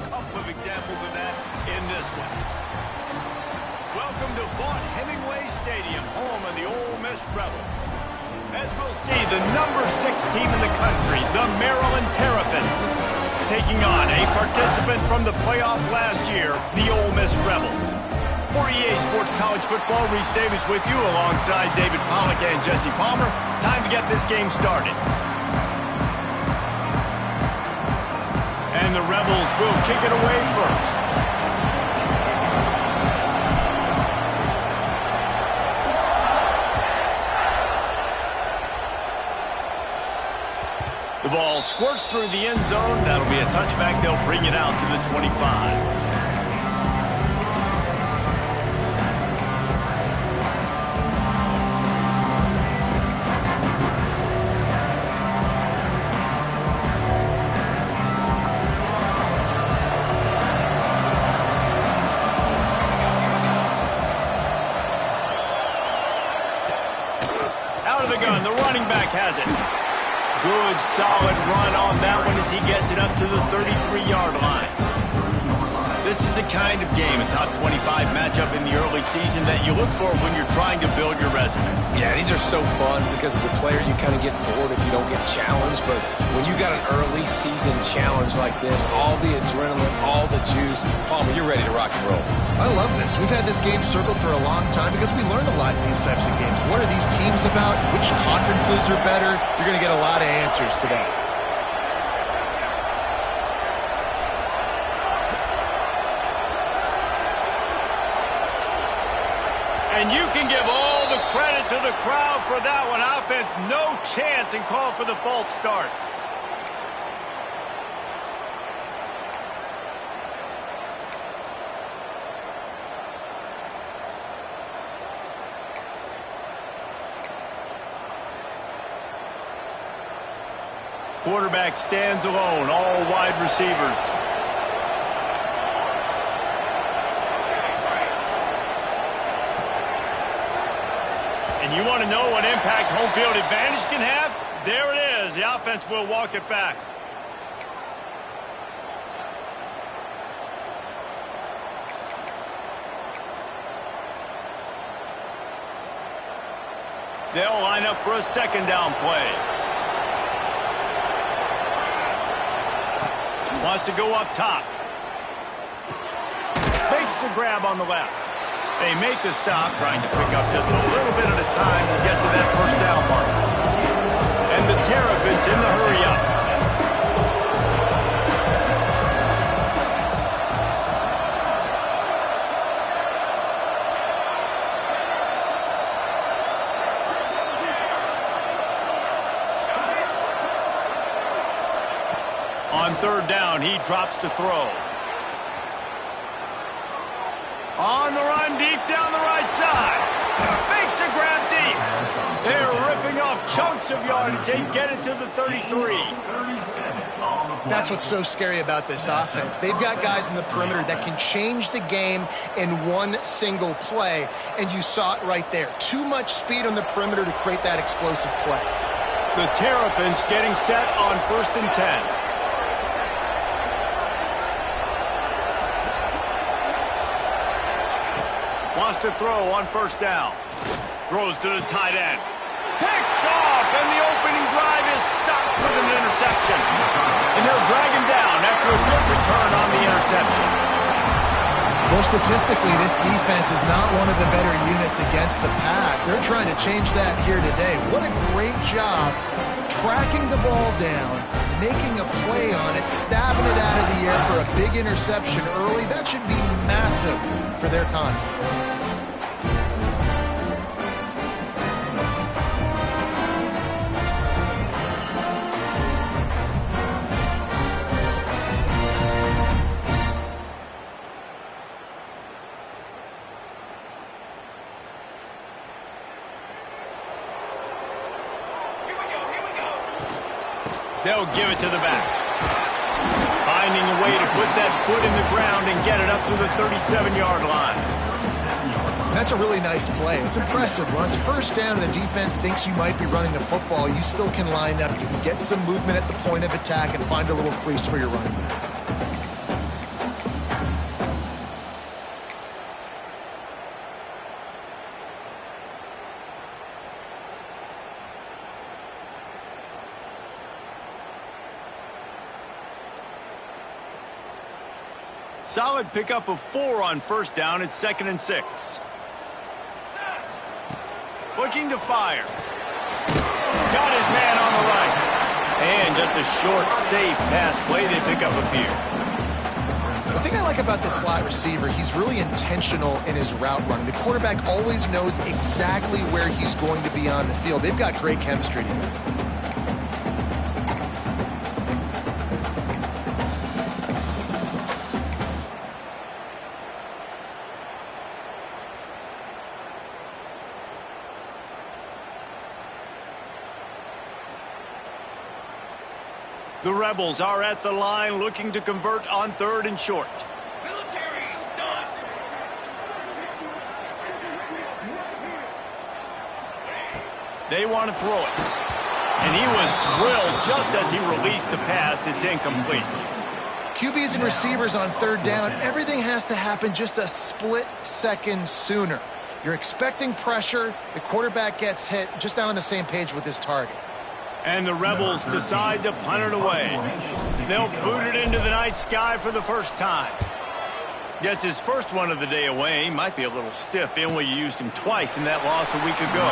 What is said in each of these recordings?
couple of examples of that in this one. Welcome to Vaught-Hemingway Stadium, home of the Ole Miss Rebels. As we'll see, the number 6 team in the country, the Maryland Terrapins, taking on a participant from the playoff last year, the Ole Miss Rebels. For EA Sports College Football, Reese Davis with you alongside David Pollack and Jesse Palmer. Time to get this game started. And the Rebels will kick it away first. The ball squirts through the end zone. That'll be a touchback. They'll bring it out to the 25. Out of the gun, the running back has it. Good, solid run on that one as he gets it up to the 33-yard line. This is the kind of game, a top 25 matchup in the early season, that you look for when you're trying to build your resume. Yeah, these are so fun because as a player, you kind of get bored if you don't get challenged. But when you got an early season challenge like this, all the adrenaline, all the juice, Palmer, you're ready to rock and roll. I love this. We've had this game circled for a long time because we learn a lot in these types of games. What are these teams about? Which conferences are better? You're going to get a lot of answers today. And you can give all the credit to the crowd for that one. Offense, no chance, and call for the false start. Quarterback stands alone, all wide receivers. And you want to know what impact home field advantage can have? There it is. The offense will walk it back. They'll line up for a second down play. Wants to go up top. Makes the grab on the left. They make the stop, trying to pick up just a little bit at a time to get to that first down mark. And the Terrapins in the hurry up. On third down, he drops to throw. On the run, deep down the right side. Makes a grab deep. They're ripping off chunks of yardage. They get it to the 33. That's what's so scary about this offense. They've got guys in the perimeter that can change the game in one single play, and you saw it right there. Too much speed on the perimeter to create that explosive play. The Terrapins getting set on 1st and 10. Wants to throw on first down. Throws to the tight end. Picked off, and the opening drive is stopped with an interception. And they'll drag him down after a good return on the interception. Well, statistically, this defense is not one of the better units against the pass. They're trying to change that here today. What a great job tracking the ball down, making a play on it, stabbing it out of the air for a big interception early. That should be massive for their confidence. They'll give it to the back. Finding a way to put that foot in the ground and get it up to the 37-yard line. That's a really nice play. It's impressive. When it's first down and the defense thinks you might be running the football, you still can line up. You can get some movement at the point of attack and find a little crease for your running back. Solid pickup of 4 on first down. It's 2nd and 6. Looking to fire. Got his man on the right. And just a short, safe pass play. They pick up a few. The thing I like about this slot receiver, he's really intentional in his route running. The quarterback always knows exactly where he's going to be on the field. They've got great chemistry together. The Rebels are at the line looking to convert on 3rd and short. Military stunt. They want to throw it. And he was drilled just as he released the pass. It's incomplete. QBs and receivers on 3rd down, everything has to happen just a split second sooner. You're expecting pressure. The quarterback gets hit, just not on the same page with his target. And the Rebels decide to punt it away. They'll boot it into the night sky for the first time. Gets his first one of the day away. Might be a little stiff. They only used him twice in that loss a week ago.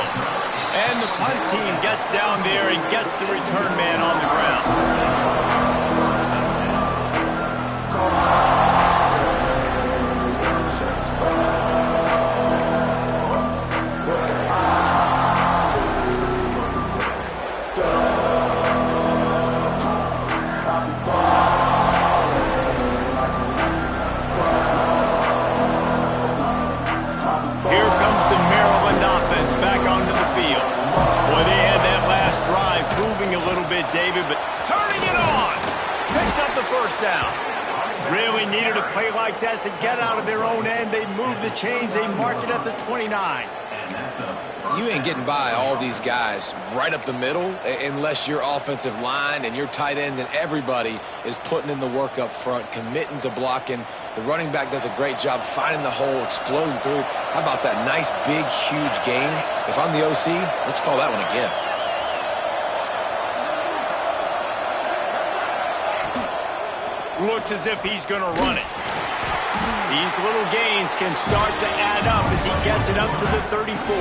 And the punt team gets down there and gets the return man on the ground. David, but turning it on. Picks up the first down. Really needed a play like that to get out of their own end. They move the chains. They mark it at the 29. You ain't getting by all these guys right up the middle unless your offensive line and your tight ends and everybody is putting in the work up front, committing to blocking. The running back does a great job finding the hole, exploding through. How about that nice, big, huge gain? If I'm the OC, let's call that one again. Looks as if he's going to run it. These little gains can start to add up as he gets it up to the 34.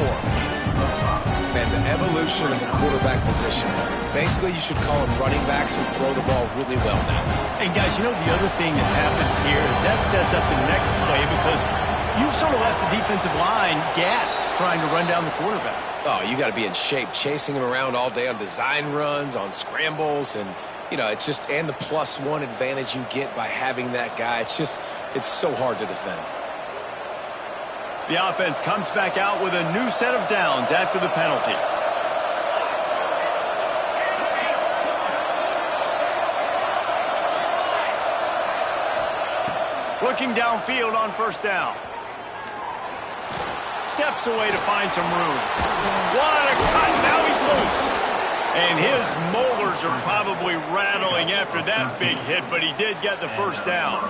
And the evolution of the quarterback position. Basically, you should call them running backs who throw the ball really well now. And guys, you know the other thing that happens here is that sets up the next play because you've sort of left the defensive line gassed trying to run down the quarterback. Oh, you got to be in shape, chasing him around all day on design runs, on scrambles, and you know, it's just, and the +1 advantage you get by having that guy. It's just, it's so hard to defend. The offense comes back out with a new set of downs after the penalty. Looking downfield on first down. Steps away to find some room. What a cut! Now he's loose. And his molars are probably rattling after that big hit, but he did get the first down.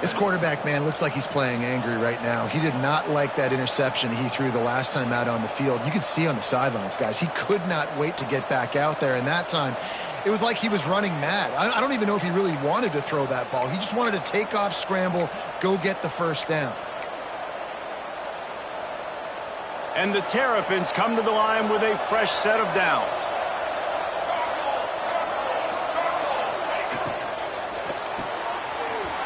This quarterback, man, looks like he's playing angry right now. He did not like that interception he threw the last time out on the field. You could see on the sidelines, guys, he could not wait to get back out there. And that time, it was like he was running mad. I don't even know if he really wanted to throw that ball. He just wanted to take off, scramble, go get the first down. And the Terrapins come to the line with a fresh set of downs.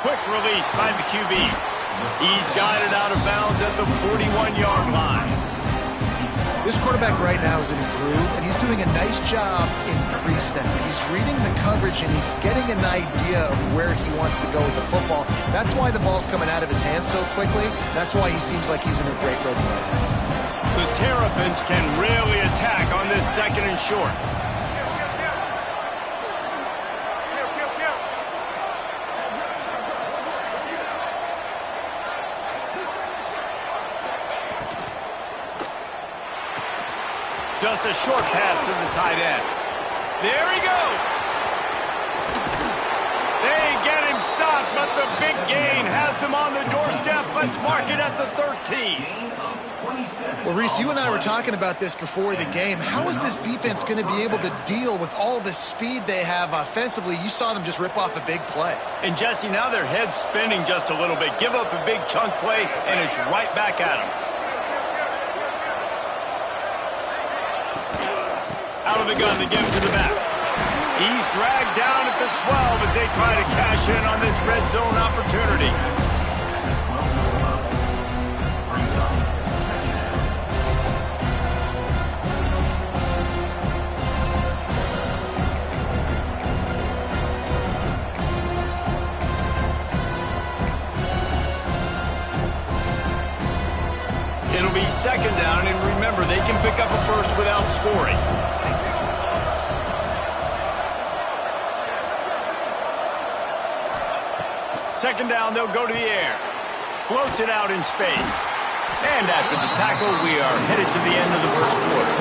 Quick release by the QB. He's got it out of bounds at the 41-yard line. This quarterback right now is in a groove, and he's doing a nice job in pre-snap. He's reading the coverage, and he's getting an idea of where he wants to go with the football. That's why the ball's coming out of his hands so quickly. That's why he seems like he's in a great rhythm right now. The Terrapins can really attack on this 2nd and short. Just a short pass to the tight end. There he goes. They get him stop, but the big gain has them on the doorstep. Let's mark it at the 13. Well, Reese, you and I were talking about this before the game. How is this defense going to be able to deal with all the speed they have offensively? You saw them just rip off a big play. And, Jesse, now their head's spinning just a little bit. Give up a big chunk play, and it's right back at them. Out of the gun to give it to the back. He's dragged down at the 12 as they try to cash in on this red zone opportunity. It'll be second down, and remember, they can pick up a first without scoring. Second down, they'll go to the air. Floats it out in space. And after the tackle, we are headed to the end of the first quarter.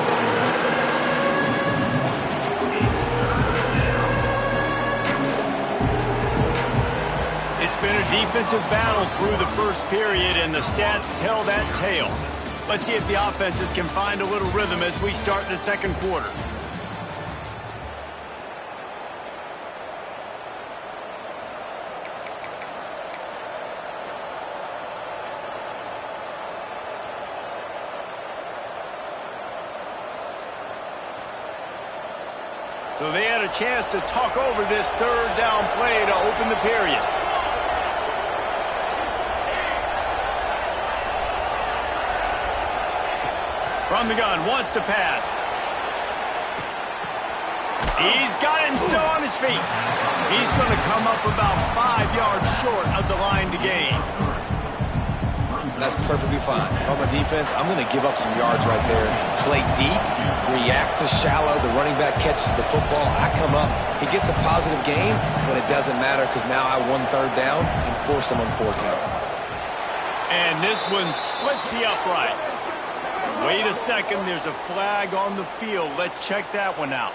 It's been a defensive battle through the first period, and the stats tell that tale. Let's see if the offenses can find a little rhythm as we start the second quarter. So they had a chance to talk over this third down play to open the period. From the gun, wants to pass. He's got him still on his feet. He's going to come up about 5 yards short of the line to gain. That's perfectly fine. If I'm a defense, I'm going to give up some yards right there. Play deep, react to shallow. The running back catches the football. I come up. He gets a positive gain, but it doesn't matter because now I won third down and forced him on fourth down. And this one splits the uprights. Wait a second. There's a flag on the field. Let's check that one out.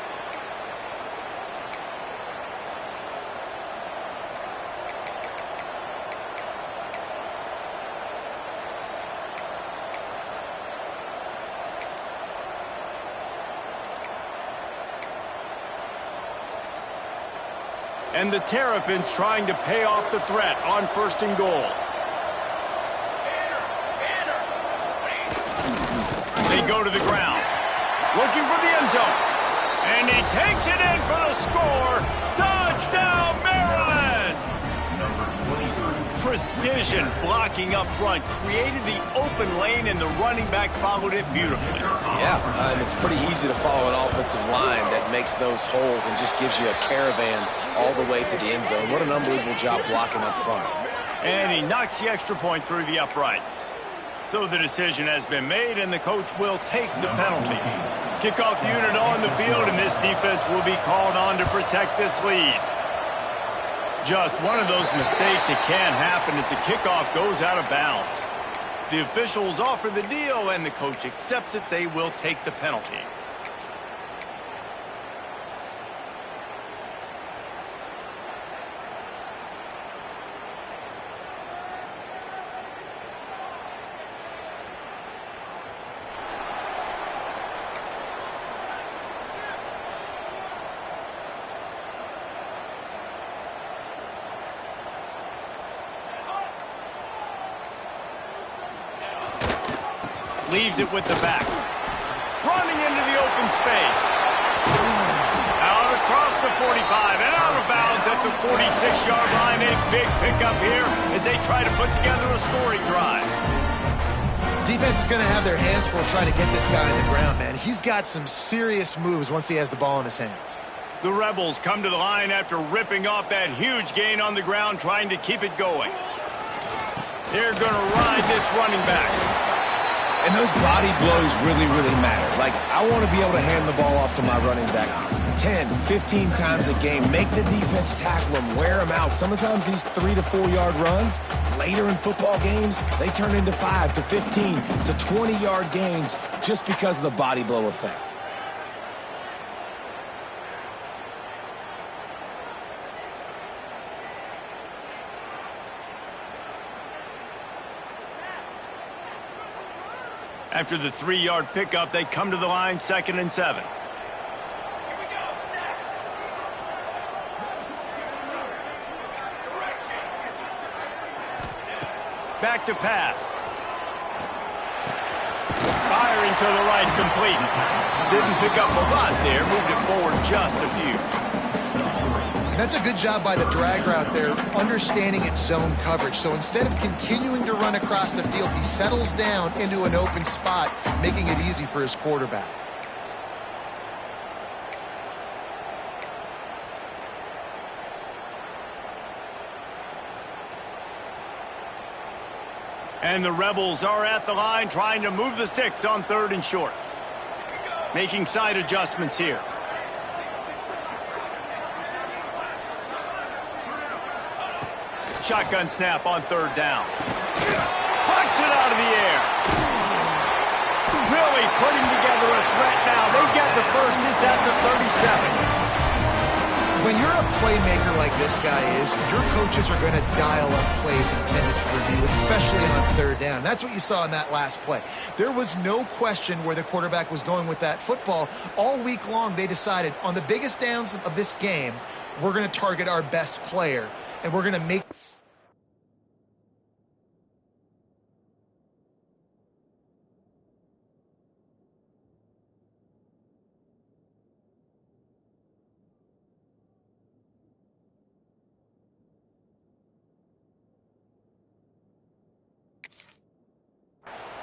And the Terrapins trying to pay off the threat on first and goal. They go to the ground, looking for the end zone. And he takes it in for the score. Touchdown, Maryland! Precision blocking up front created the open lane, and the running back followed it beautifully. Yeah, and it's pretty easy to follow an offensive line that makes those holes and just gives you a caravan all the way to the end zone. What an unbelievable job blocking up front. And he knocks the extra point through the uprights. So the decision has been made, and the coach will take the penalty. Kickoff unit on the field, and this defense will be called on to protect this lead. Just one of those mistakes that can happen as the kickoff goes out of bounds. The officials offer the deal, and the coach accepts it. They will take the penalty. Leaves it with the back. Running into the open space. Out across the 45 and out of bounds at the 46-yard line. A big pickup here as they try to put together a scoring drive. Defense is going to have their hands full trying to get this guy on the ground, man. He's got some serious moves once he has the ball in his hands. The Rebels come to the line after ripping off that huge gain on the ground, trying to keep it going. They're going to ride this running back. And those body blows really, really matter. Like, I want to be able to hand the ball off to my running back 10, 15 times a game. Make the defense tackle them, wear them out. Sometimes these 3 to 4 yard runs, later in football games, they turn into 5 to 15 to 20-yard gains just because of the body blow effect. After the 3-yard pickup, they come to the line, 2nd and 7. Back to pass. Firing to the right, complete. Didn't pick up a lot there, moved it forward just a few. That's a good job by the drag route there, understanding its zone coverage. So instead of continuing to run across the field, he settles down into an open spot, making it easy for his quarterback. And the Rebels are at the line trying to move the sticks on 3rd and short. Making side adjustments here. Shotgun snap on 3rd down. Plucks it out of the air. Really putting together a threat now. They get the first. It's at the 37. When you're a playmaker like this guy is, your coaches are going to dial up plays intended for you, especially on 3rd down. That's what you saw in that last play. There was no question where the quarterback was going with that football. All week long, they decided on the biggest downs of this game, we're going to target our best player, and we're going to make...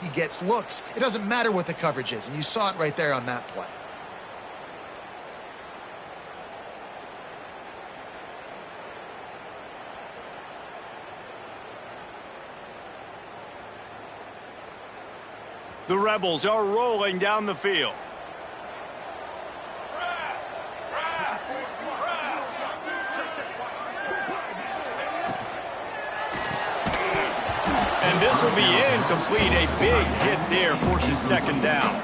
He gets looks. It doesn't matter what the coverage is, and you saw it right there on that play. The Rebels are rolling down the field. And this will be incomplete. A big hit there forces 2nd down.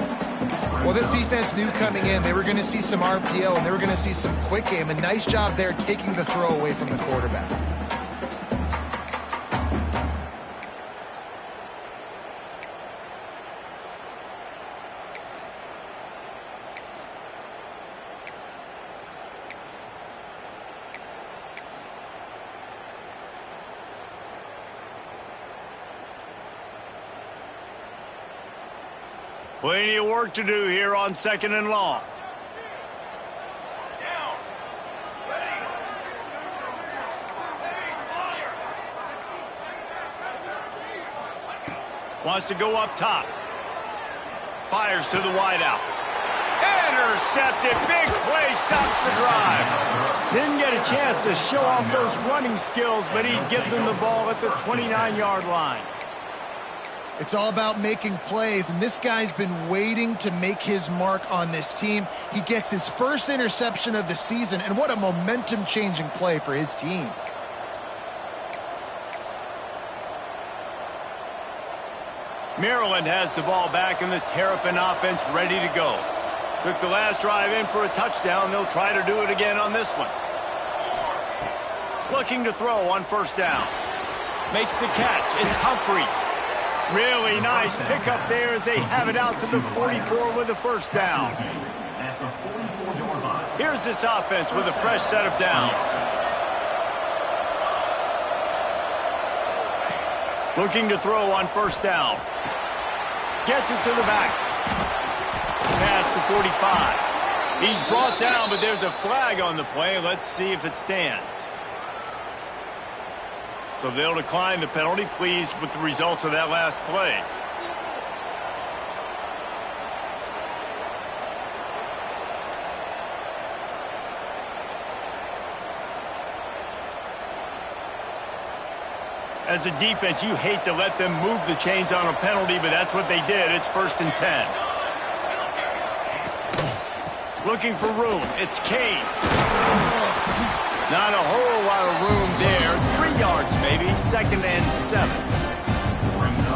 Well, this defense knew coming in they were going to see some RPO and they were going to see some quick game. A nice job there taking the throw away from the quarterback. Plenty of work to do here on 2nd and long. Wants to go up top. Fires to the wideout. Intercepted. Big play stops the drive. Didn't get a chance to show off those running skills, but he gives them the ball at the 29-yard line. It's all about making plays, and this guy's been waiting to make his mark on this team. He gets his first interception of the season, and what a momentum-changing play for his team. Maryland has the ball back, and the Terrapin offense ready to go. Took the last drive in for a touchdown. They'll try to do it again on this one. Looking to throw on 1st down. Makes the catch. It's Humphreys. Really nice pickup there as they have it out to the 44 with the 1st down. Here's this offense with a fresh set of downs. Looking to throw on 1st down. Gets it to the back. Past the 45. He's brought down, but there's a flag on the play. Let's see if it stands. So they'll decline the penalty. Pleased with the results of that last play. As a defense, you hate to let them move the chains on a penalty, but that's what they did. It's 1st and 10. Looking for room. It's Kane. Not a whole lot of room there. 3 yards maybe. 2nd and 7.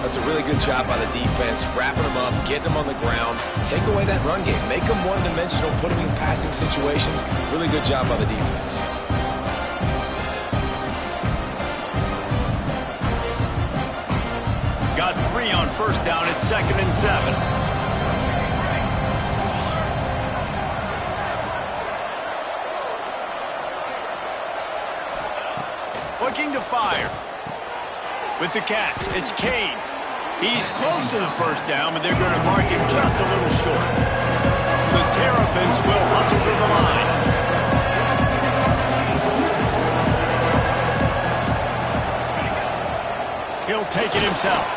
That's a really good job by the defense, wrapping them up, getting them on the ground, take away that run game, make them one-dimensional, put them in passing situations. Really good job by the defense. Got 3 free on first down at 2nd and 7. Looking to fire. With the catch, it's Kane. He's close to the first down, but they're going to mark him just a little short. The Terrapins will hustle to the line. He'll take it himself.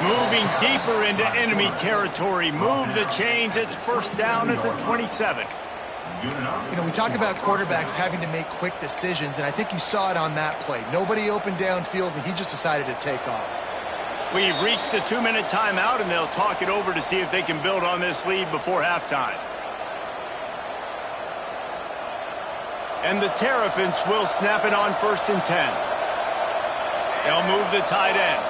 Moving deeper into enemy territory. Move the chains. It's first down at the 27. You know, we talk about quarterbacks having to make quick decisions, and I think you saw it on that play. Nobody opened downfield, and he just decided to take off. We've reached the 2-minute timeout, and they'll talk it over to see if they can build on this lead before halftime. And the Terrapins will snap it on 1st and 10. They'll move the tight end.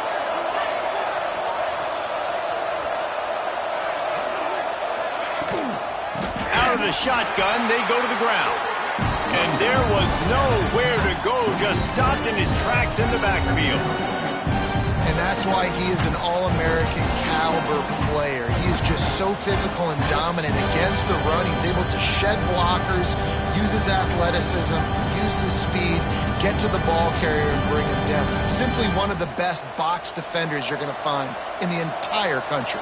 Out of the shotgun, they go to the ground. And there was nowhere to go, just stopped in his tracks in the backfield. And that's why he is an All-American caliber player. He is just so physical and dominant against the run. He's able to shed blockers, use his athleticism, use his speed, get to the ball carrier and bring him down. Simply one of the best box defenders you're going to find in the entire country.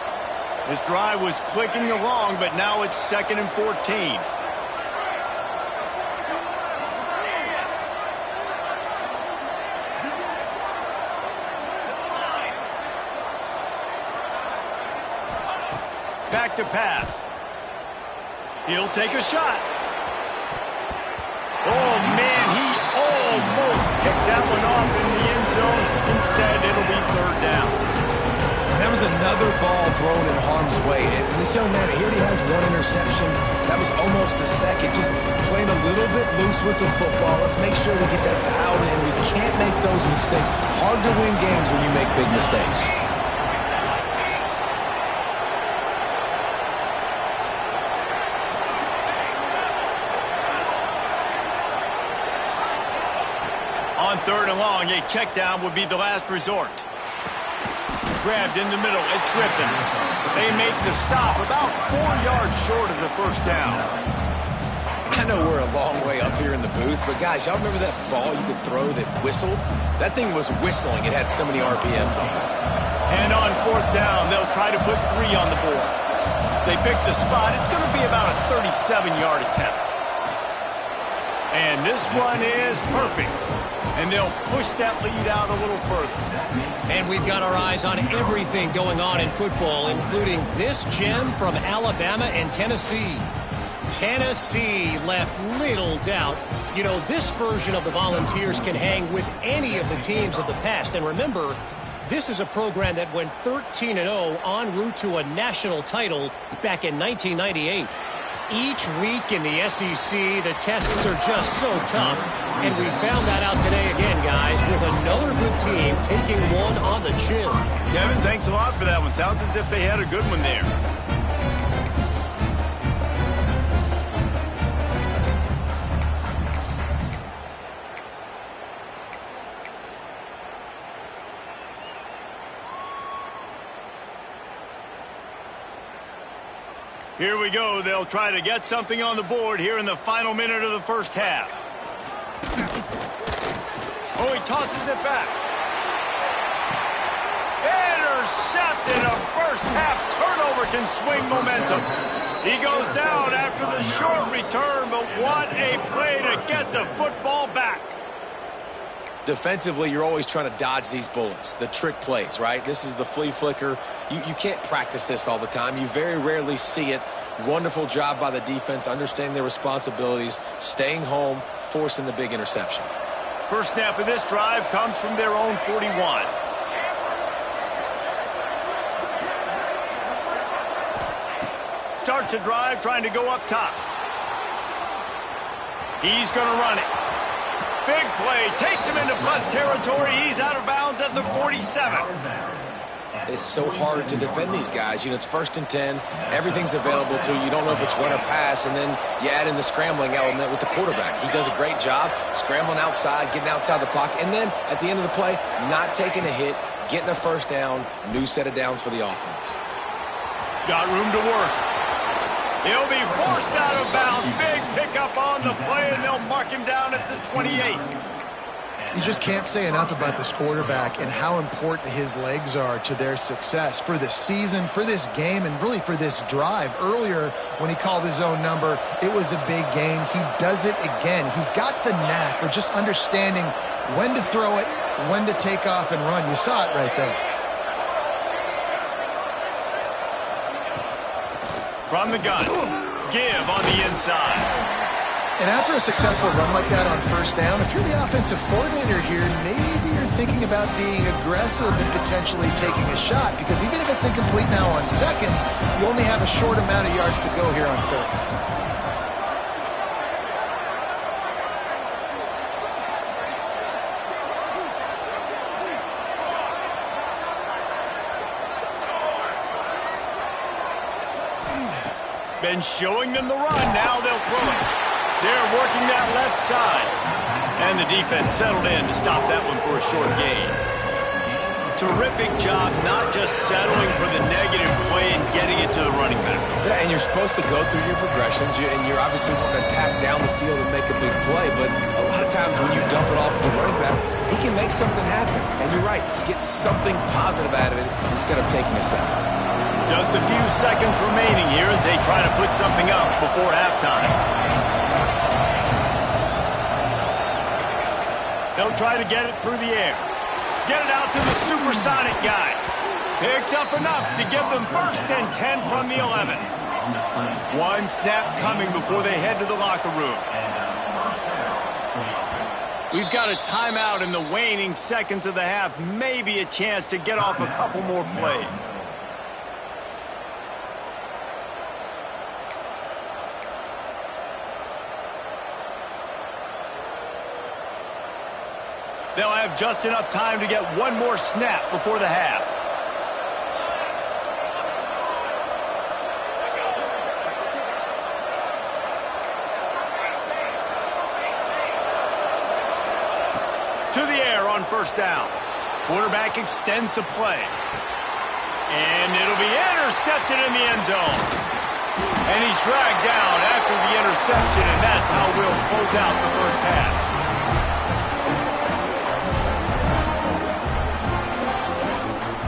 This drive was clicking along, but now it's 2nd and 14. Back to pass. He'll take a shot. Oh, man, he almost picked that one off in the end zone. Instead, it'll be 3rd down. And that was another ball thrown in harm's way. And this young man, he already has one interception. That was almost the second. Just playing a little bit loose with the football. Let's make sure we get that dialed in. We can't make those mistakes. Hard to win games when you make big mistakes. On 3rd and long, a check down would be the last resort. Grabbed in the middle, it's Griffin. They make the stop about 4 yards short of the first down. I know we're a long way up here in the booth, but guys, y'all remember that ball you could throw that whistled? That thing was whistling. It had so many RPMs on it. And on 4th down, they'll try to put 3 on the board. They pick the spot. It's going to be about a 37-yard attempt. And this one is perfect. And they'll push that lead out a little further. And we've got our eyes on everything going on in football, including this gem from Alabama and Tennessee. Tennessee left little doubt. You know, this version of the Volunteers can hang with any of the teams of the past. And remember, this is a program that went 13-0 en route to a national title back in 1998. Each week in the SEC, the tests are just so tough. And we found that out today again, guys, with another good team taking one on the chin. Kevin, thanks a lot for that one. Sounds as if they had a good one there. Here we go. They'll try to get something on the board here in the final minute of the first half. Oh, he tosses it back. Intercepted. A first half turnover can swing momentum. He goes down after the short return, but what a play to get the football back. Defensively, you're always trying to dodge these bullets, the trick plays, right? This is the flea flicker. You can't practice this all the time. You very rarely see it. Wonderful job by the defense, understanding their responsibilities, staying home, forcing the big interception. First snap of this drive comes from their own 41. Starts a drive trying to go up top. He's going to run it. Big play, takes him into plus territory. He's out of bounds at the 47. It's so hard to defend these guys. You know, it's 1st and 10. Everything's available to you. You don't know if it's run or pass, and then you add in the scrambling element with the quarterback. He does a great job scrambling outside, getting outside the pocket, and then at the end of the play, not taking a hit, getting a first down, new set of downs for the offense. Got room to work. He'll be forced out of bounds. Big pickup on the play, and they'll mark him down at the 28. You just can't say enough about this quarterback and how important his legs are to their success for this season, for this game, and really for this drive. Earlier, when he called his own number, it was a big gain. He does it again. He's got the knack of just understanding when to throw it, when to take off and run. You saw it right there. From the gun, give on the inside. And after a successful run like that on first down, if you're the offensive coordinator here, maybe you're thinking about being aggressive and potentially taking a shot, because even if it's incomplete now on second, you only have a short amount of yards to go here on third. Been showing them the run. Now they'll throw it. They're working that left side. And the defense settled in to stop that one for a short gain. Terrific job not just settling for the negative play and getting it to the running back. Yeah, and you're supposed to go through your progressions, and you're obviously wanting to attack down the field and make a big play, but a lot of times when you dump it off to the running back, he can make something happen. And you're right, he gets something positive out of it instead of taking a sack. Just a few seconds remaining here as they try to put something up before halftime. They'll try to get it through the air. Get it out to the supersonic guy. Picks up enough to give them 1st and 10 from the 11. One snap coming before they head to the locker room. We've got a timeout in the waning seconds of the half. Maybe a chance to get off a couple more plays. They'll have just enough time to get one more snap before the half. To the air on first down. Quarterback extends the play. And it'll be intercepted in the end zone. And he's dragged down after the interception, and that's how we'll close out the first half.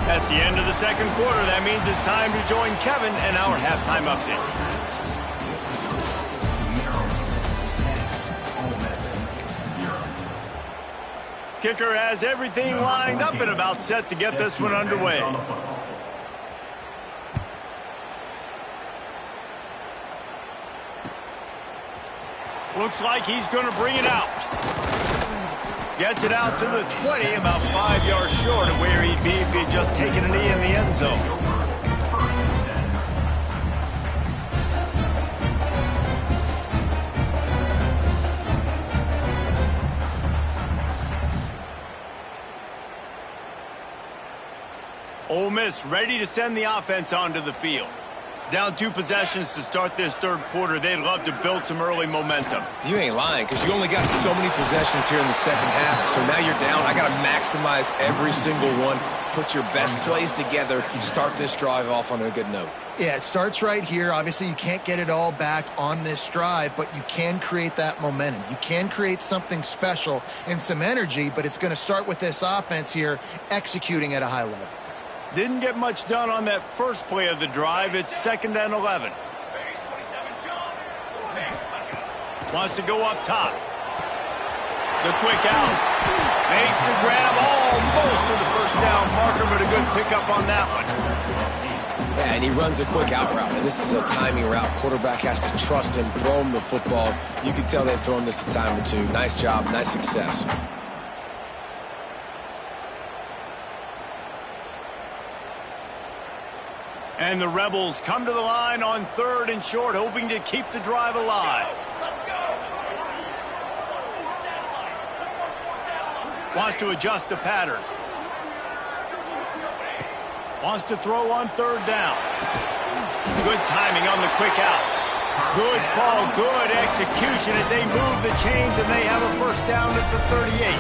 That's the end of the second quarter. That means it's time to join Kevin and our halftime update. Kicker has everything lined up and about set to get this one underway. Looks like he's going to bring it out. Gets it out to the 20, about 5 yards short of where he'd be if he'd just taken a knee in the end zone. Ole Miss ready to send the offense onto the field. Down 2 possessions to start this third quarter. They'd love to build some early momentum. You ain't lying, because you only got so many possessions here in the second half. So now you're down. I got to maximize every single one. Put your best plays together. Start this drive off on a good note. Yeah, it starts right here. Obviously, you can't get it all back on this drive, but you can create that momentum. You can create something special and some energy, but it's going to start with this offense here executing at a high level. Didn't get much done on that first play of the drive. It's 2nd and 11. Wants to go up top. The quick out. Makes the grab almost to the first down marker, but a good pickup on that one. Yeah, and he runs a quick out route. And this is a timing route. Quarterback has to trust him, throw him the football. You can tell they've thrown this a time or two. Nice job, nice success. And the Rebels come to the line on 3rd and short, hoping to keep the drive alive. Wants to adjust the pattern. Wants to throw on 3rd down. Good timing on the quick out. Good call, good execution as they move the chains and they have a first down at the 38.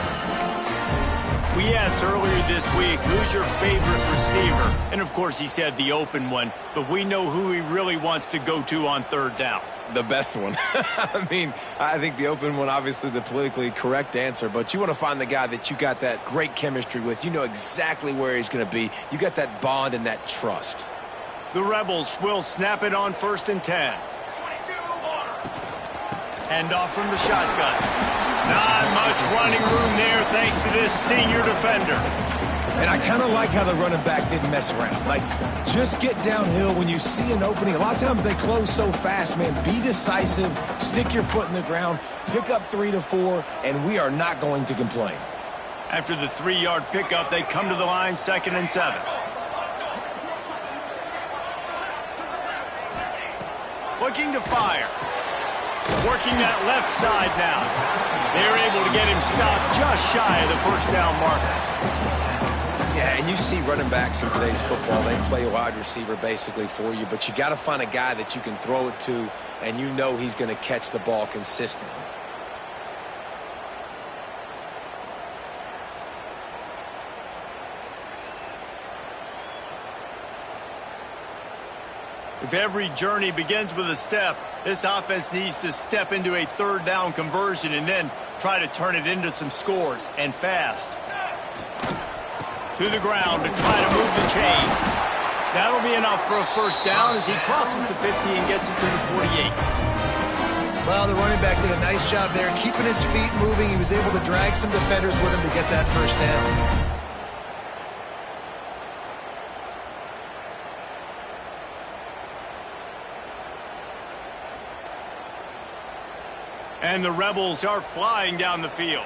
We We asked earlier this week, who's your favorite receiver? And, of course, he said the open one, but we know who he really wants to go to on third down. The best one. I mean, I think the open one, obviously the politically correct answer, but you want to find the guy that you got that great chemistry with. You know exactly where he's going to be. You got that bond and that trust. The Rebels will snap it on 1st and 10. Hand off from the shotgun. Not much running room there thanks to this senior defender. And I kind of like how the running back didn't mess around. Like, just get downhill when you see an opening. A lot of times they close so fast, man. Be decisive, stick your foot in the ground, pick up 3 to 4, and we are not going to complain. After the 3-yard pickup, they come to the line, 2nd and 7. Looking to fire. Working that left side now. They're able to get him stopped just shy of the first down marker. Yeah, and you see running backs in today's football, they play wide receiver basically for you, but you got to find a guy that you can throw it to, and you know he's going to catch the ball consistently. If every journey begins with a step, this offense needs to step into a third down conversion and then try to turn it into some scores, and fast. To the ground to try to move the chains. That'll be enough for a first down as he crosses the 50 and gets it to the 48. Well, the running back did a nice job there, keeping his feet moving. He was able to drag some defenders with him to get that first down. And the Rebels are flying down the field.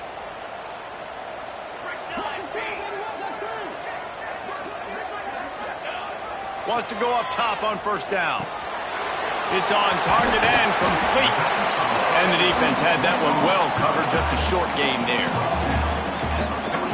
Wants to go up top on first down. It's on target and complete. And the defense had that one well covered, just a short game there.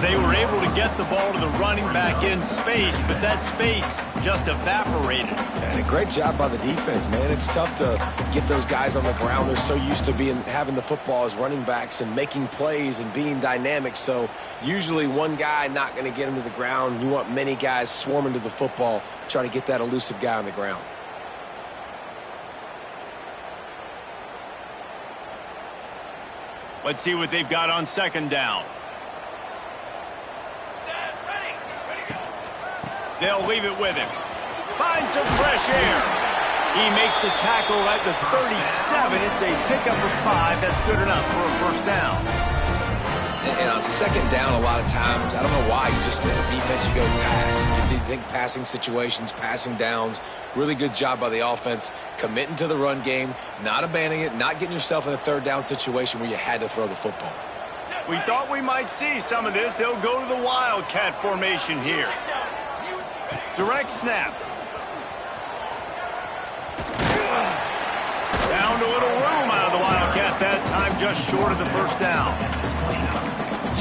They were able to get the ball to the running back in space, but that space just evaporated. And a great job by the defense, man. It's tough to get those guys on the ground. They're so used to having the football as running backs and making plays and being dynamic. So usually one guy not going to get him to the ground. You want many guys swarming to the football, trying to get that elusive guy on the ground. Let's see what they've got on second down. They'll leave it with him. Find some fresh air. He makes the tackle at the 37. It's a pickup of 5. That's good enough for a first down. And on second down, a lot of times, I don't know why, you just, as a defense, you go pass. You think passing situations, passing downs. Really good job by the offense, committing to the run game, not abandoning it, not getting yourself in a third down situation where you had to throw the football. We thought we might see some of this. They'll go to the Wildcat formation here. Direct snap. Found a little room out of the Wildcat that time, just short of the first down.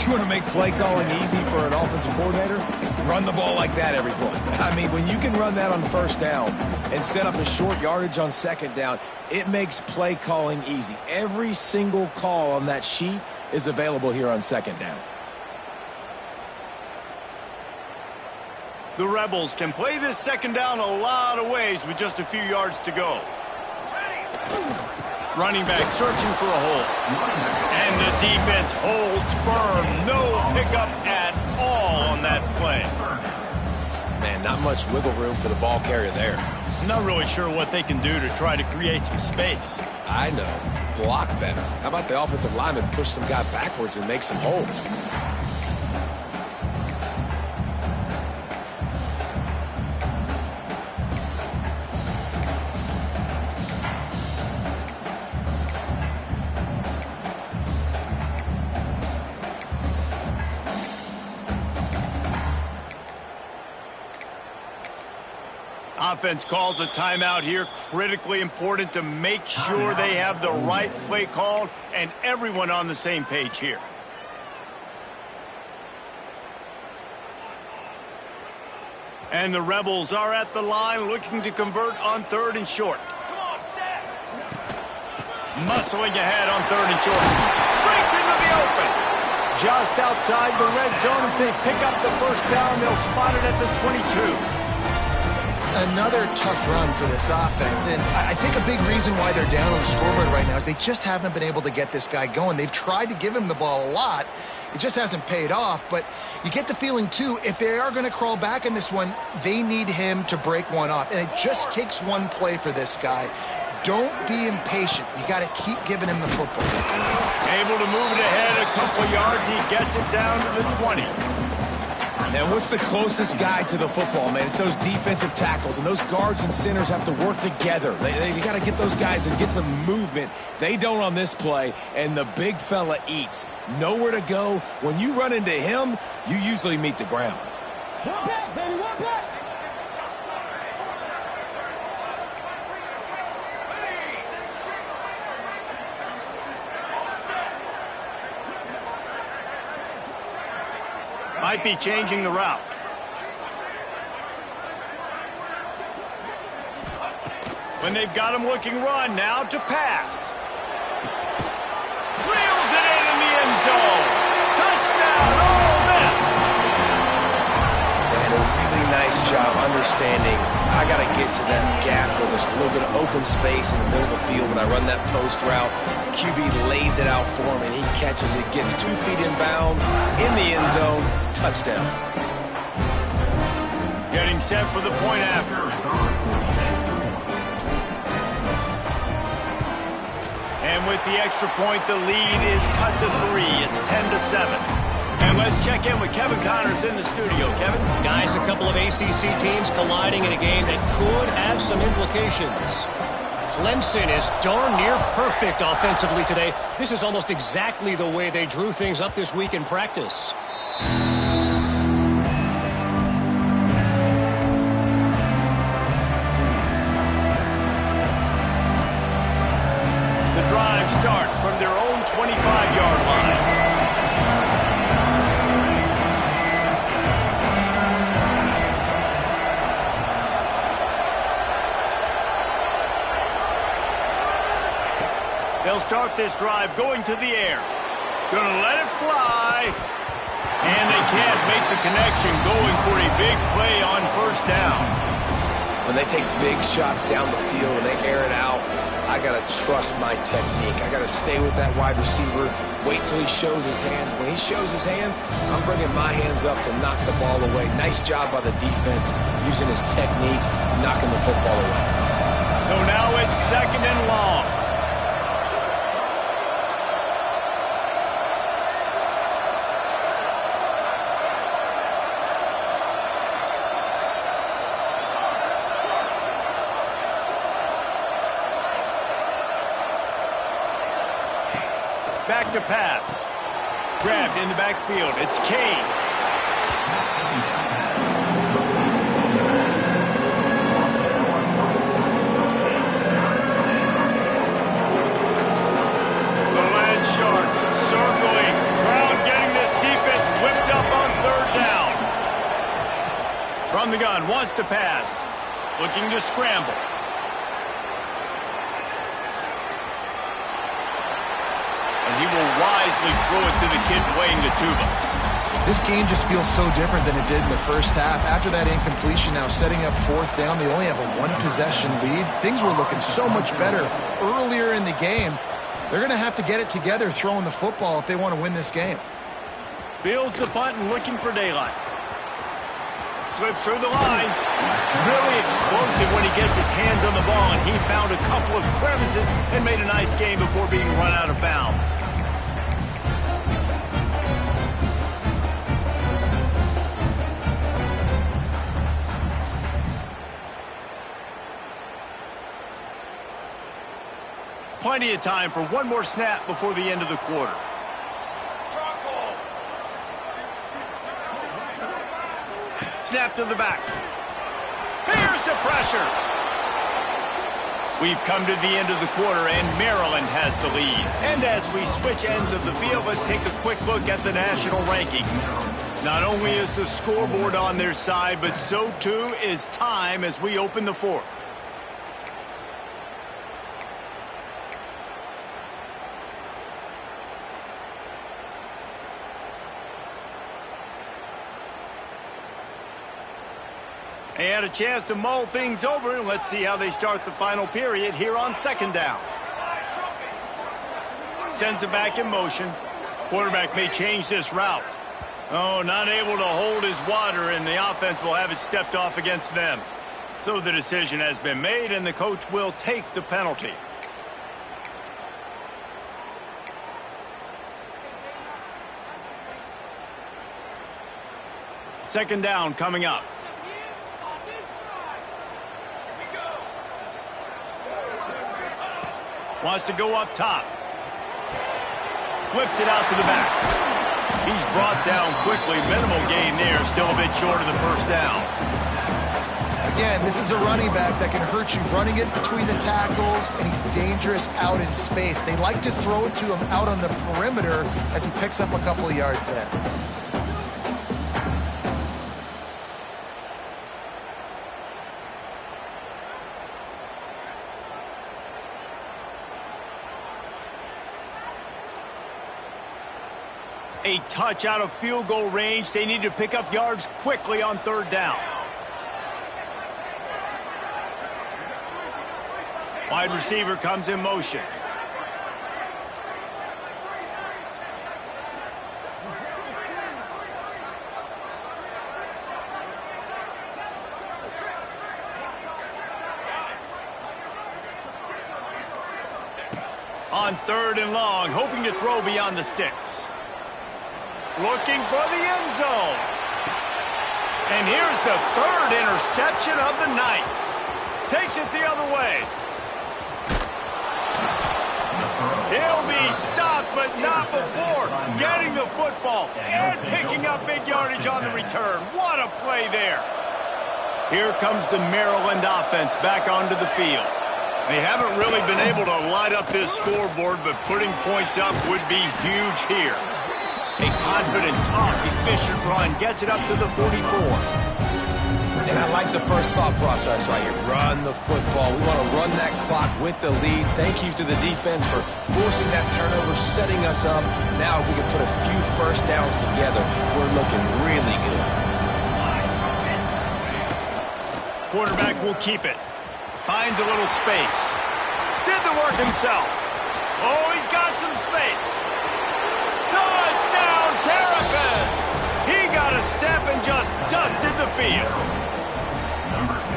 You want to make play calling easy for an offensive coordinator? Run the ball like that every play. I mean, when you can run that on first down and set up a short yardage on second down, it makes play calling easy. Every single call on that sheet is available here on second down. The Rebels can play this second down a lot of ways with just a few yards to go. Running back searching for a hole. And the defense holds firm. No pickup at all on that play. Man, not much wiggle room for the ball carrier there. I'm not really sure what they can do to try to create some space. I know. Block better. How about the offensive lineman push some guy backwards and make some holes? Offense calls a timeout here. Critically important to make sure they have the right play called and everyone on the same page here. And the Rebels are at the line looking to convert on third and short. Muscling ahead on third and short. Breaks into the open. just outside the red zone. If they pick up the first down, they'll spot it at the 22. Another tough run for this offense, and I think a big reason why they're down on the scoreboard right now is they just haven't been able to get this guy going. They've tried to give him the ball a lot. It just hasn't paid off, but you get the feeling, too, if they are going to crawl back in this one, they need him to break one off, and it just takes one play for this guy. Don't be impatient. You got to keep giving him the football. Able to move it ahead a couple yards. He gets it down to the 20. Now, what's the closest guy to the football, man? It's those defensive tackles, and those guards and centers have to work together. They got to get those guys and get some movement. They don't on this play, and the big fella eats. Nowhere to go. When you run into him, you usually meet the ground. One back, baby, one back. Might be changing the route. When they've got him looking run, now to pass. Reels it in the end zone. Touchdown, Ole Miss. And a really nice job understanding I got to get to that gap where there's a little bit of open space in the middle of the field. When I run that post route, QB lays it out for him, and he catches it, gets 2 feet in bounds, in the end zone, touchdown. Getting set for the point after. And with the extra point, the lead is cut to 3. It's 10-7. And let's check in with Kevin Connors in the studio. Kevin? Guys, a couple of ACC teams colliding in a game that could have some implications. Clemson is darn near perfect offensively today. This is almost exactly the way they drew things up this week in practice. The drive starts from their own 25-yard line. They'll start this drive going to the air. Gonna let it fly. And they can't make the connection, going for a big play on first down. When they take big shots down the field and they air it out, I got to trust my technique. I got to stay with that wide receiver, wait till he shows his hands. When he shows his hands, I'm bringing my hands up to knock the ball away. Nice job by the defense using his technique, knocking the football away. So now it's 2nd and long. Back to pass. Grabbed in the backfield. It's Kane. The Land Sharks circling. Crowd getting this defense whipped up on 3rd down. From the gun, wants to pass. Looking to scramble. He will wisely throw it to the kid playing the tuba. This game just feels so different than it did in the first half. After that incompletion, now setting up 4th down, they only have a 1-possession lead. Things were looking so much better earlier in the game. They're going to have to get it together throwing the football if they want to win this game. Fields the punt and looking for daylight. Slips through the line. Really explosive when he gets his hands on the ball, and he found a couple of crevices and made a nice game before being run out of bounds. Plenty of time for one more snap before the end of the quarter. Snap to the back. Here's the pressure. We've come to the end of the quarter, and Maryland has the lead. And as we switch ends of the field, let's take a quick look at the national rankings. Not only is the scoreboard on their side, but so too is time as we open the 4th. They had a chance to mull things over, and let's see how they start the final period here on second down. Sends it back in motion. Quarterback may change this route. Oh, not able to hold his water, and the offense will have it stepped off against them. So the decision has been made, and the coach will take the penalty. Second down coming up. Wants to go up top. Flips it out to the back. He's brought down quickly. Minimal gain there. Still a bit short of the first down. Again, this is a running back that can hurt you running it between the tackles, and he's dangerous out in space. They like to throw it to him out on the perimeter as he picks up a couple of yards there. A touch out of field goal range. They need to pick up yards quickly on third down. Wide receiver comes in motion. On third and long, hoping to throw beyond the sticks. Looking for the end zone. And here's the third interception of the night. Takes it the other way. He'll be stopped, but not before getting the football and picking up big yardage on the return. What a play there. Here comes the Maryland offense back onto the field. They haven't really been able to light up this scoreboard, but putting points up would be huge here. A confident, tough, efficient run gets it up to the 44. And I like the first thought process right here. Run the football. We want to run that clock with the lead. Thank you to the defense for forcing that turnover, setting us up. Now if we can put a few first downs together, we're looking really good. Quarterback will keep it. Finds a little space. Did the work himself. Oh, he's got some space. Touchdown, Terrapins! He got a step and just dusted the field.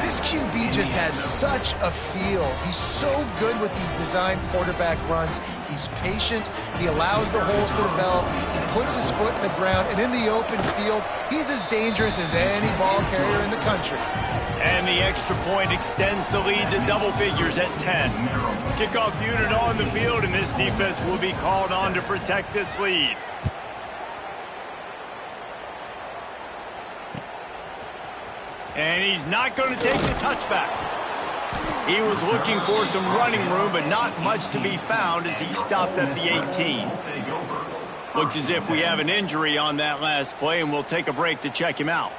This QB just has such a feel. He's so good with these designed quarterback runs. He's patient. He allows the holes to develop. He puts his foot in the ground. And in the open field, he's as dangerous as any ball carrier in the country. And the extra point extends the lead to double figures at 10. Kickoff unit on the field, and this defense will be called on to protect this lead. And he's not going to take the touchback. He was looking for some running room, but not much to be found as he stopped at the 18. Looks as if we have an injury on that last play, and we'll take a break to check him out.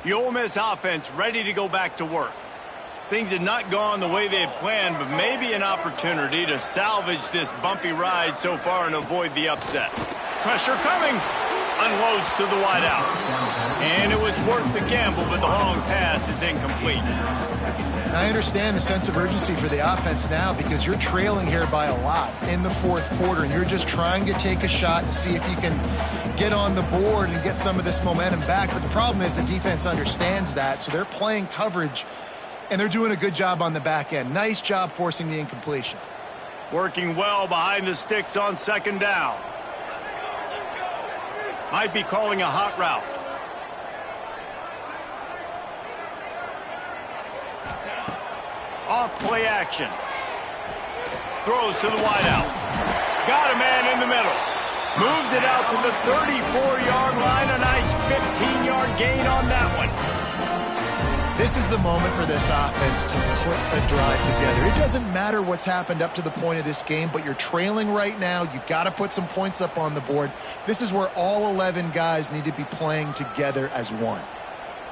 The Ole Miss offense ready to go back to work. Things had not gone the way they had planned, but maybe an opportunity to salvage this bumpy ride so far and avoid the upset. Pressure coming. Unloads to the wideout. And it was worth the gamble, but the long pass is incomplete. And I understand the sense of urgency for the offense now because you're trailing here by a lot in the fourth quarter, and you're just trying to take a shot to see if you can get on the board and get some of this momentum back. But the problem is the defense understands that, so they're playing coverage, and they're doing a good job on the back end. Nice job forcing the incompletion. Working well behind the sticks on second down. Might be calling a hot route. Off play action. Throws to the wideout. Got a man in the middle. Moves it out to the 34-yard line. A nice 15-yard gain on that one. This is the moment for this offense to put a drive together. It doesn't matter what's happened up to the point of this game, but you're trailing right now. You got to put some points up on the board. This is where all 11 guys need to be playing together as one.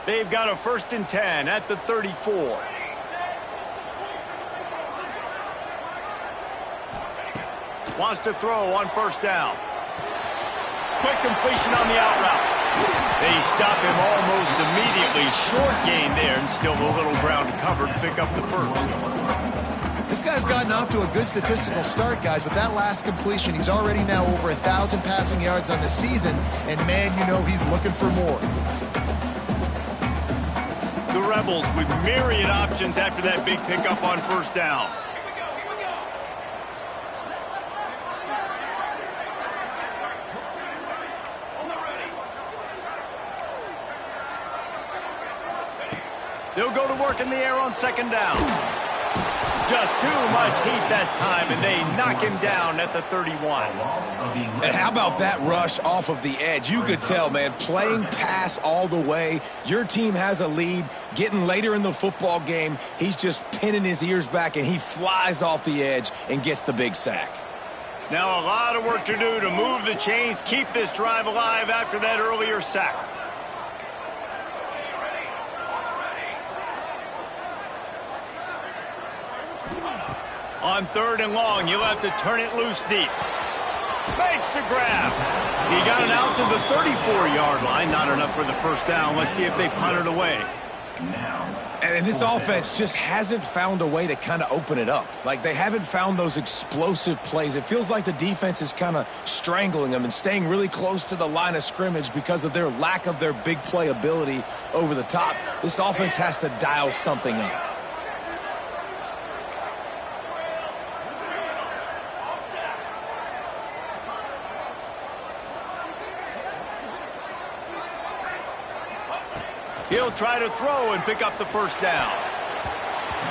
They've got a 1st and 10 at the 34. Wants to throw on first down. Quick completion on the out route. They stop him almost immediately. Short gain there, and still a little ground to cover to pick up the first. This guy's gotten off to a good statistical start, guys, but that last completion, he's already now over 1,000 passing yards on the season, and man, you know he's looking for more. The Rebels with myriad options after that big pickup on first down. They'll go to work in the air on second down. Just too much heat that time, and they knock him down at the 31. And how about that rush off of the edge? You could tell, man, playing pass all the way. Your team has a lead. Getting later in the football game, he's just pinning his ears back, and he flies off the edge and gets the big sack. Now a lot of work to do to move the chains, keep this drive alive after that earlier sack. On third and long, you'll have to turn it loose deep. Makes the grab. He got it out to the 34-yard line. Not enough for the first down. Let's see if they punt it away. And this offense just hasn't found a way to kind of open it up. Like, they haven't found those explosive plays. It feels like the defense is kind of strangling them and staying really close to the line of scrimmage because of their lack of their big play ability over the top. This offense has to dial something up. He'll try to throw and pick up the first down.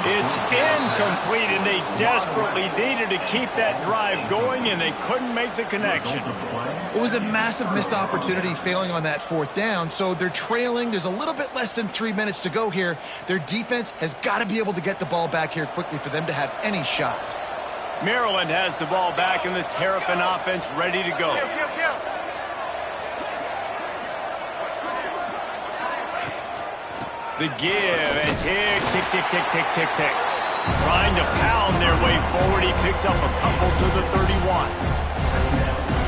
It's incomplete, and they desperately needed to keep that drive going, and they couldn't make the connection. It was a massive missed opportunity failing on that fourth down, so they're trailing. There's a little bit less than 3 minutes to go here. Their defense has got to be able to get the ball back here quickly for them to have any shot. Maryland has the ball back, and the Terrapin offense ready to go. The give, and tick, tick, tick, tick, tick, tick, tick. Trying to pound their way forward. He picks up a couple to the 31.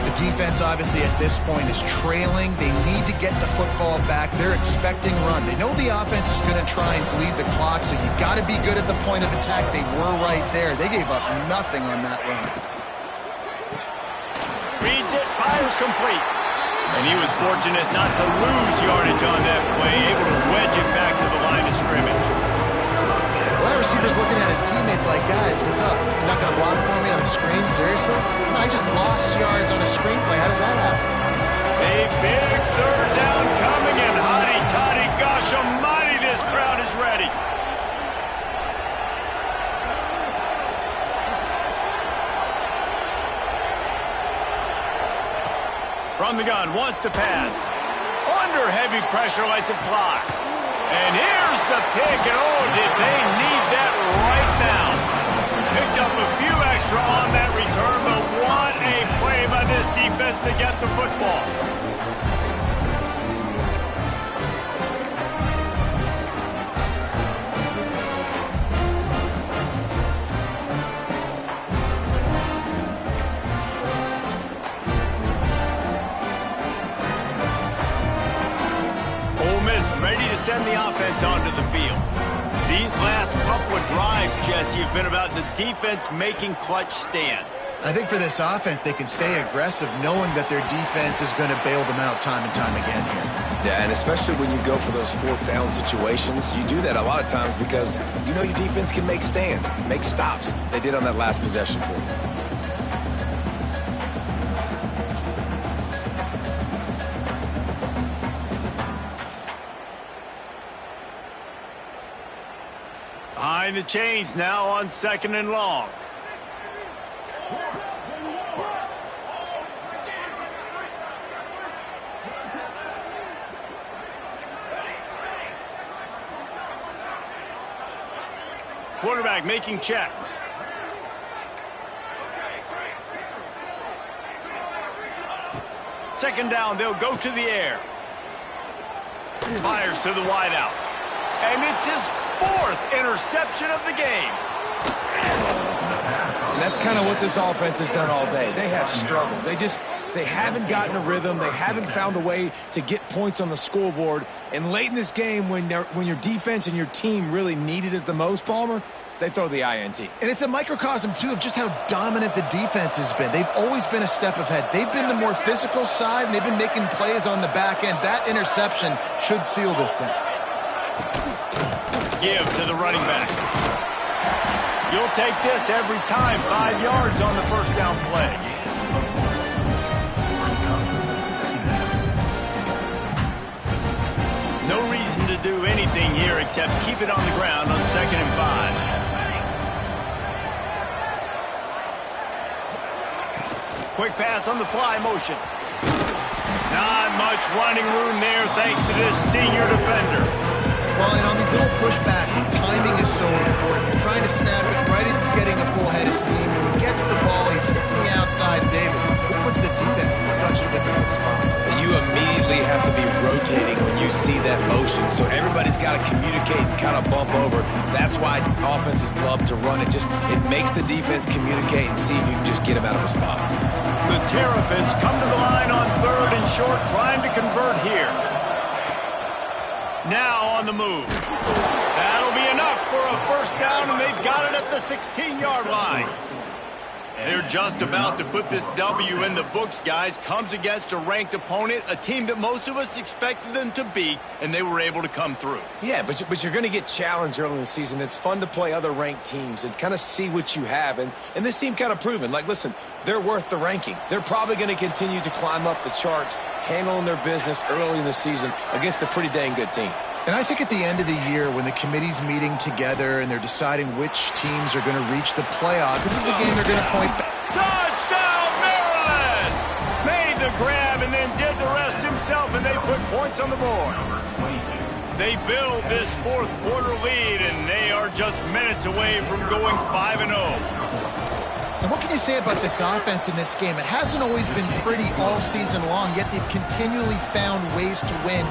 The defense, obviously, at this point is trailing. They need to get the football back. They're expecting run. They know the offense is going to try and bleed the clock, so you got to be good at the point of attack. They were right there. They gave up nothing on that run. Reads it, fires complete. And he was fortunate not to lose yardage on that play, able to wedge it back to the line of scrimmage. Well, that receiver's looking at his teammates like, guys, what's up? You're not going to block for me on the screen? Seriously? I just lost yards on a screenplay. How does that happen? A big third down coming, and hotty toddy, gosh almighty, this crowd is ready. From the gun, wants to pass. Under heavy pressure, lets it fly. And here's the pick, and oh, did they need that right now. Picked up a few extra on that return, but what a play by this defense to get the football. Ready to send the offense onto the field. These last couple of drives, Jesse, have been about the defense making clutch stand. I think for this offense, they can stay aggressive knowing that their defense is going to bail them out time and time again here. Yeah, and especially when you go for those fourth down situations, you do that a lot of times because you know your defense can make stands, make stops. They did on that last possession for you. Behind the chains now on second and long. Quarterback making checks. Second down, they'll go to the air. Fires to the wideout. And it's his fourth interception of the game. And that's kind of what this offense has done all day. They have struggled. They haven't gotten a rhythm. They haven't found a way to get points on the scoreboard. And late in this game, when your defense and your team really needed it the most, Palmer, they throw the INT. And it's a microcosm, too, of just how dominant the defense has been. They've always been a step ahead. They've been the more physical side, and they've been making plays on the back end. That interception should seal this thing. Give to the running back. You'll take this every time. 5 yards on the first down play. No reason to do anything here except keep it on the ground on 2nd and 5. Quick pass on the fly motion. Not much running room there thanks to this senior defender. Well, and on these little push passes, timing is so important. You're trying to snap it right as he's getting a full head of steam. When he gets the ball, he's hitting the outside, David. It puts the defense in such a difficult spot. You immediately have to be rotating when you see that motion, so everybody's got to communicate and kind of bump over. That's why offenses love to run it. It makes the defense communicate and see if you can just get him out of the spot. The Terrapins come to the line on 3rd and short, trying to convert here. Now on the move. That'll be enough for a first down, and they've got it at the 16-yard line. They're just about to put this W in the books, guys. Comes against a ranked opponent, a team that most of us expected them to beat, and they were able to come through. Yeah, but you're going to get challenged early in the season. It's fun to play other ranked teams and kind of see what you have. And this team kind of proven, like, listen, they're worth the ranking. They're probably going to continue to climb up the charts, handling their business early in the season against a pretty dang good team. And I think at the end of the year, when the committee's meeting together and they're deciding which teams are going to reach the playoff, this is a game they're going to point back. Touchdown, Maryland! Made the grab and then did the rest himself, and they put points on the board. They build this fourth quarter lead, and they are just minutes away from going 5-0. And what can you say about this offense in this game? It hasn't always been pretty all season long, yet they've continually found ways to win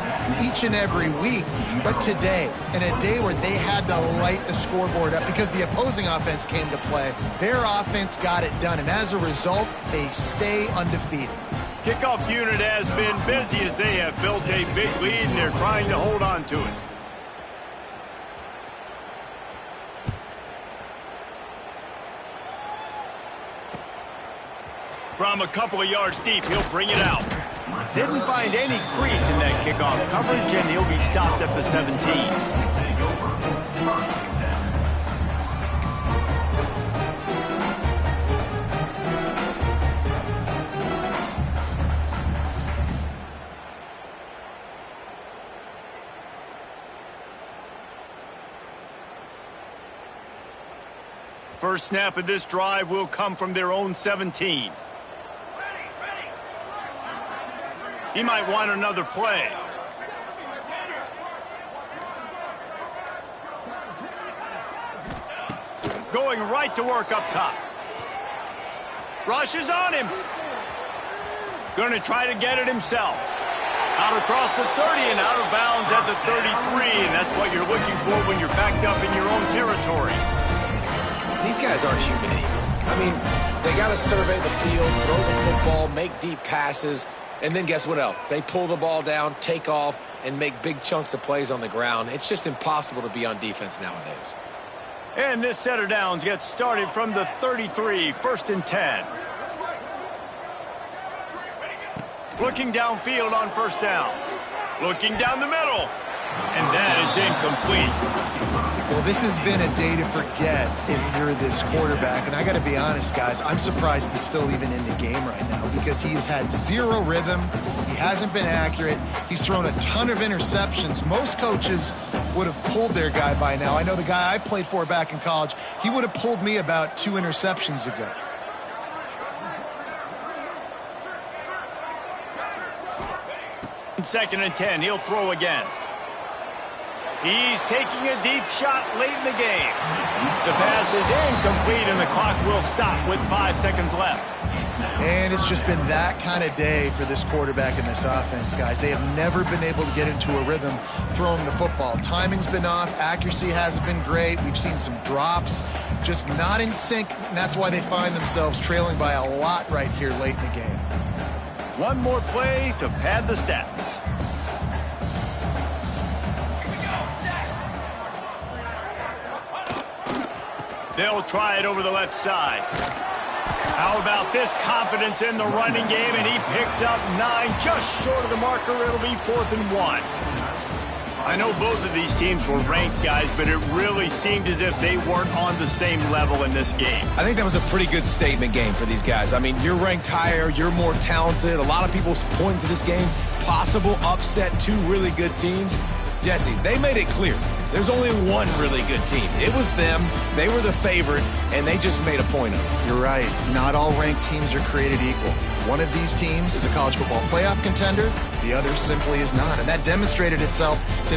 each and every week. But today, in a day where they had to light the scoreboard up because the opposing offense came to play, their offense got it done. And as a result, they stay undefeated. Kickoff unit has been busy as they have built a big lead, and they're trying to hold on to it. From a couple of yards deep, he'll bring it out. Didn't find any crease in that kickoff coverage, and he'll be stopped at the 17. First snap of this drive will come from their own 17. He might want another play. Going right to work up top. Rush is on him. Going to try to get it himself. Out across the 30 and out of bounds at the 33, and that's what you're looking for when you're backed up in your own territory. These guys aren't human anymore. I mean, they got to survey the field, throw the football, make deep passes, and then guess what else? They pull the ball down, take off, and make big chunks of plays on the ground. It's just impossible to be on defense nowadays. And this set of downs gets started from the 33, 1st and 10. Looking downfield on first down. Looking down the middle. And that is incomplete. Well, this has been a day to forget if you're this quarterback. And I got to be honest, guys, I'm surprised he's still even in the game right now because he's had zero rhythm. He hasn't been accurate. He's thrown a ton of interceptions. Most coaches would have pulled their guy by now. I know the guy I played for back in college, he would have pulled me about 2 interceptions ago. Second and 10, he'll throw again. He's taking a deep shot late in the game. The pass is incomplete, and the clock will stop with 5 seconds left. And it's just been that kind of day for this quarterback and this offense, guys. They have never been able to get into a rhythm throwing the football. Timing's been off. Accuracy hasn't been great. We've seen some drops, just not in sync, and that's why they find themselves trailing by a lot right here late in the game. One more play to pad the stats. They'll try it over the left side. How about this confidence in the running game, and he picks up 9, just short of the marker. It'll be 4th and 1. I know both of these teams were ranked, guys, but it really seemed as if they weren't on the same level in this game. I think that was a pretty good statement game for these guys. I mean, you're ranked higher, you're more talented. A lot of people point to this game, possible upset, 2 really good teams. Jesse, they made it clear. There's only one really good team. It was them. They were the favorite, and they just made a point of it. You're right. Not all ranked teams are created equal. One of these teams is a college football playoff contender. The other simply is not. And that demonstrated itself today.